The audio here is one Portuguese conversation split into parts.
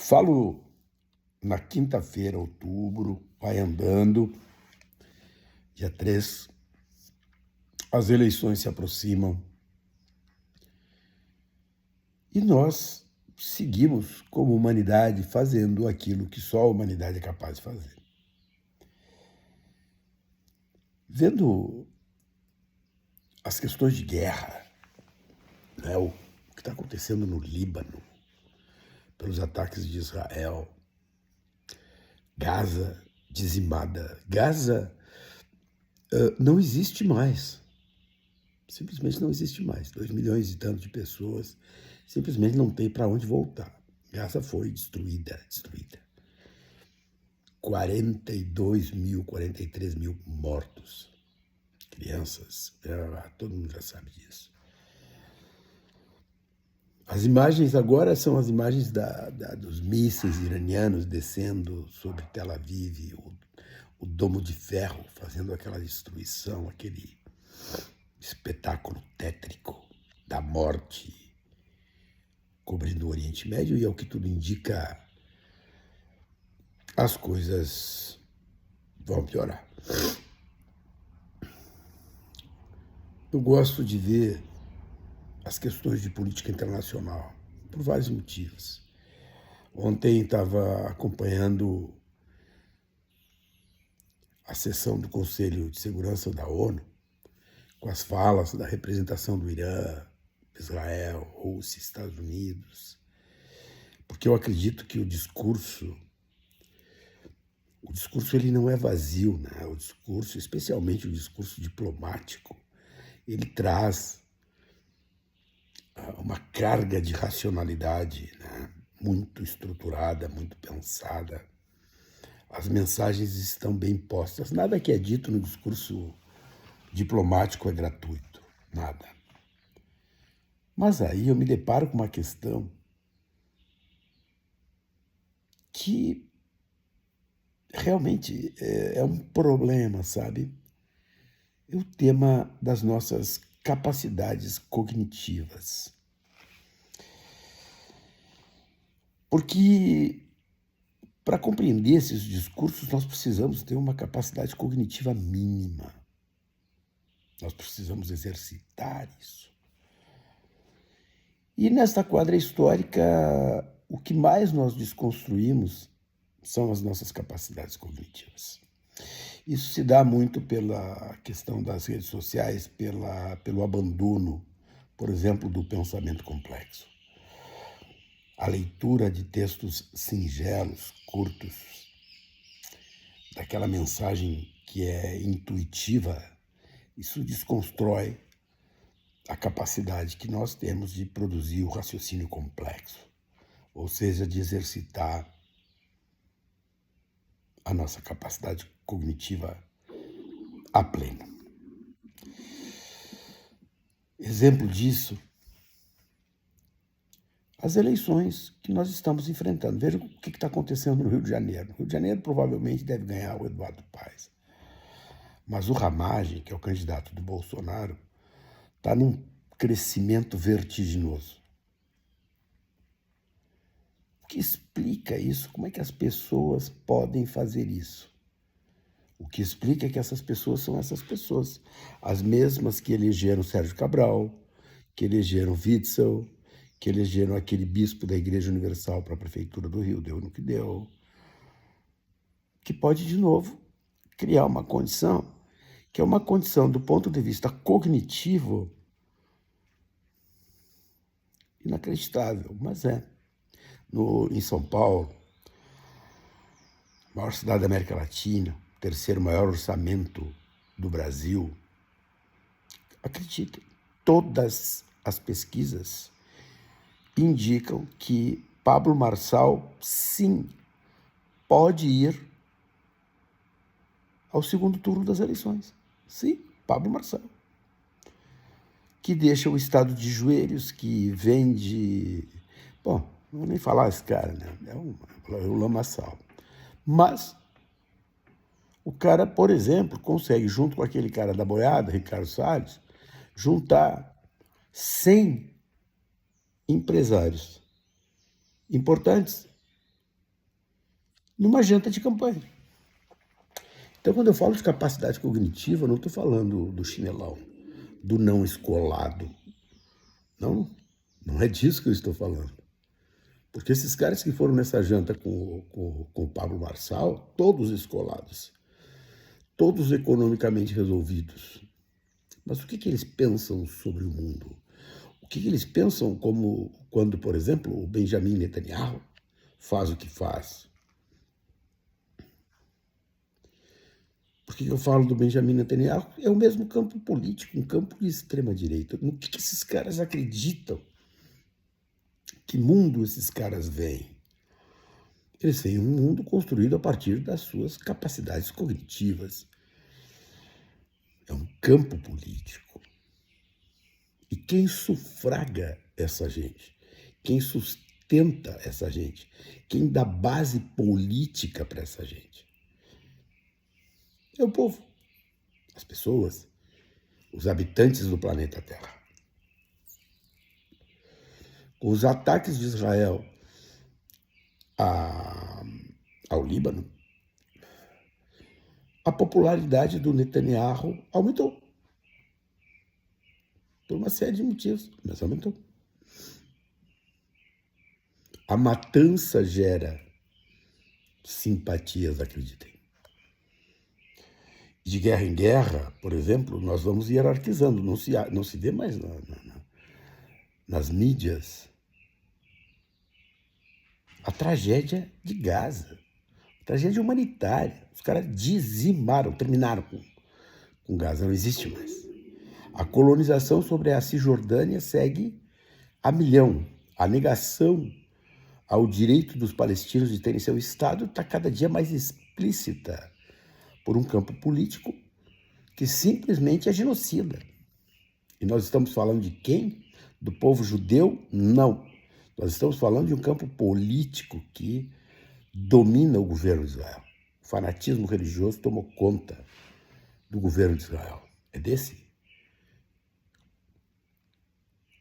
Falo na quinta-feira, outubro, vai andando, dia 3, as eleições se aproximam e nós seguimos como humanidade fazendo aquilo que só a humanidade é capaz de fazer. Vendo as questões de guerra, né, o que está acontecendo no Líbano, pelos ataques de Israel, Gaza dizimada. Gaza não existe mais. Simplesmente não existe mais. 2 milhões e tanto de pessoas simplesmente não tem para onde voltar. Gaza foi destruída. 42 mil, 43 mil mortos. Crianças, todo mundo já sabe disso. As imagens agora são as imagens dos mísseis iranianos descendo sobre Tel Aviv, o domo de ferro fazendo aquela destruição, aquele espetáculo tétrico da morte cobrindo o Oriente Médio, e ao que tudo indica, as coisas vão piorar. Eu gosto de ver as questões de política internacional, por vários motivos. Ontem estava acompanhando a sessão do Conselho de Segurança da ONU, com as falas da representação do Irã, Israel, Rússia, Estados Unidos, porque eu acredito que o discurso ele não é vazio, né? O discurso, especialmente o discurso diplomático, ele traz uma carga de racionalidade, né? Muito estruturada, muito pensada. As mensagens estão bem postas. Nada que é dito no discurso diplomático é gratuito, nada. Mas aí eu me deparo com uma questão que realmente é um problema, sabe? É o tema das nossas capacidades cognitivas. Porque para compreender esses discursos, nós precisamos ter uma capacidade cognitiva mínima. Nós precisamos exercitar isso. E nesta quadra histórica, o que mais nós desconstruímos são as nossas capacidades cognitivas. Isso se dá muito pela questão das redes sociais, pelo abandono, por exemplo, do pensamento complexo. A leitura de textos singelos, curtos, daquela mensagem que é intuitiva, isso desconstrói a capacidade que nós temos de produzir o raciocínio complexo, ou seja, de exercitar a nossa capacidade cognitiva a pleno. Exemplo disso, as eleições que nós estamos enfrentando. Veja o que está acontecendo no Rio de Janeiro. No Rio de Janeiro provavelmente deve ganhar o Eduardo Paes. Mas o Ramagem, que é o candidato do Bolsonaro, está num crescimento vertiginoso. O que explica isso? Como é que as pessoas podem fazer isso? O que explica é que essas pessoas são essas pessoas. As mesmas que elegeram Sérgio Cabral, que elegeram Witzel, que elegeram aquele bispo da Igreja Universal para a Prefeitura do Rio, deu no que deu, que pode, de novo, criar uma condição, que é uma condição do ponto de vista cognitivo inacreditável, mas é. Em São Paulo, maior cidade da América Latina, terceiro maior orçamento do Brasil, acreditem, todas as pesquisas indicam que Pablo Marçal, sim, pode ir ao segundo turno das eleições. Sim, Pablo Marçal. Que deixa o estado de joelhos, que vende... Bom, não vou nem falar esse cara, né? É o lamaçal. Mas o cara, por exemplo, consegue, junto com aquele cara da boiada, Ricardo Salles, juntar 100 empresários importantes numa janta de campanha. Então, quando eu falo de capacidade cognitiva, eu não estou falando do chinelão, do não escolado. Não, não é disso que eu estou falando. Porque esses caras que foram nessa janta com o Pablo Marçal, todos escolados, todos economicamente resolvidos. Mas o que eles pensam sobre o mundo? O que eles pensam como quando, por exemplo, o Benjamin Netanyahu faz o que faz? Por que eu falo do Benjamin Netanyahu? É o mesmo campo político, um campo de extrema-direita. No que esses caras acreditam? Que mundo esses caras veem? Eles veem um mundo construído a partir das suas capacidades cognitivas. É um campo político. E quem sufraga essa gente? Quem sustenta essa gente? Quem dá base política para essa gente? É o povo, as pessoas, os habitantes do planeta Terra. Com os ataques de Israel ao Líbano, a popularidade do Netanyahu aumentou. Por uma série de motivos, mas aumentou. A matança gera simpatias, acreditem. De guerra em guerra, por exemplo, nós vamos hierarquizando, não se vê mais nas mídias a tragédia de Gaza, a tragédia humanitária. Os caras dizimaram, terminaram com Gaza, não existe mais. A colonização sobre a Cisjordânia segue a milhão. A negação ao direito dos palestinos de terem seu Estado está cada dia mais explícita por um campo político que simplesmente é genocida. E nós estamos falando de quem? Do povo judeu? Não. Nós estamos falando de um campo político que domina o governo de Israel. O fanatismo religioso tomou conta do governo de Israel. É desse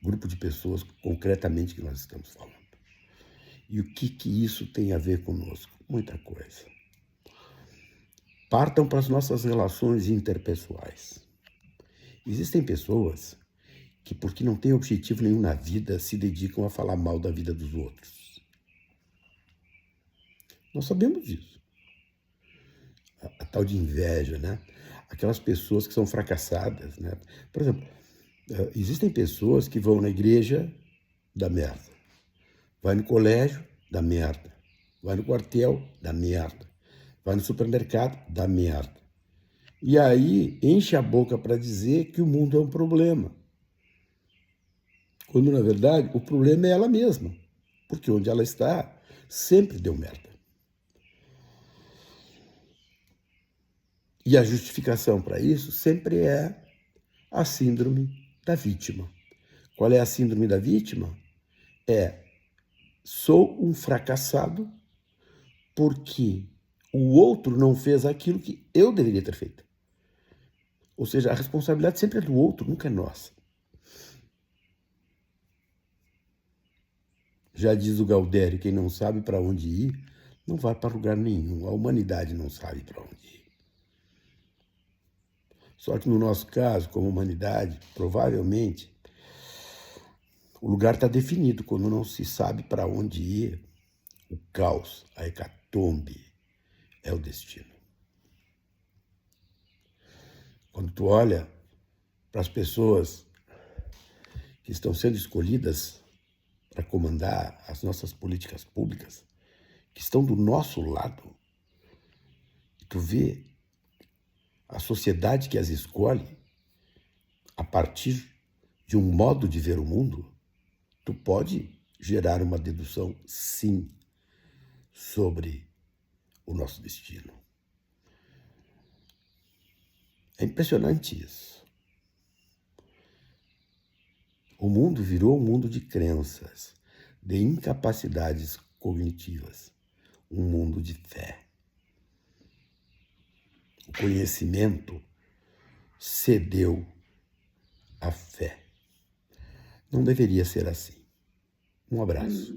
grupo de pessoas, concretamente, que nós estamos falando. E o que isso tem a ver conosco? Muita coisa. Partam para as nossas relações interpessoais. Existem pessoas que, porque não têm objetivo nenhum na vida, se dedicam a falar mal da vida dos outros. Nós sabemos disso. A tal de inveja, né? Aquelas pessoas que são fracassadas, né? Por exemplo, existem pessoas que vão na igreja, dá merda. Vai no colégio, dá merda. Vai no quartel, dá merda. Vai no supermercado, dá merda. E aí enche a boca para dizer que o mundo é um problema. Quando, na verdade, o problema é ela mesma. Porque onde ela está, sempre deu merda. E a justificação para isso sempre é a síndrome da vítima. Qual é a síndrome da vítima? Sou um fracassado porque o outro não fez aquilo que eu deveria ter feito. Ou seja, a responsabilidade sempre é do outro, nunca é nossa. Já diz o Galdério, quem não sabe para onde ir, não vai para lugar nenhum. A humanidade não sabe para onde ir. Só que no nosso caso, como humanidade, provavelmente, o lugar está definido. Quando não se sabe para onde ir, o caos, a hecatombe, é o destino. Quando tu olha para as pessoas que estão sendo escolhidas para comandar as nossas políticas públicas, que estão do nosso lado, e tu vê a sociedade que as escolhe a partir de um modo de ver o mundo, tu pode gerar uma dedução, sim, sobre o nosso destino. É impressionante isso. O mundo virou um mundo de crenças, de incapacidades cognitivas, um mundo de fé. O conhecimento cedeu à fé. Não deveria ser assim. Um abraço.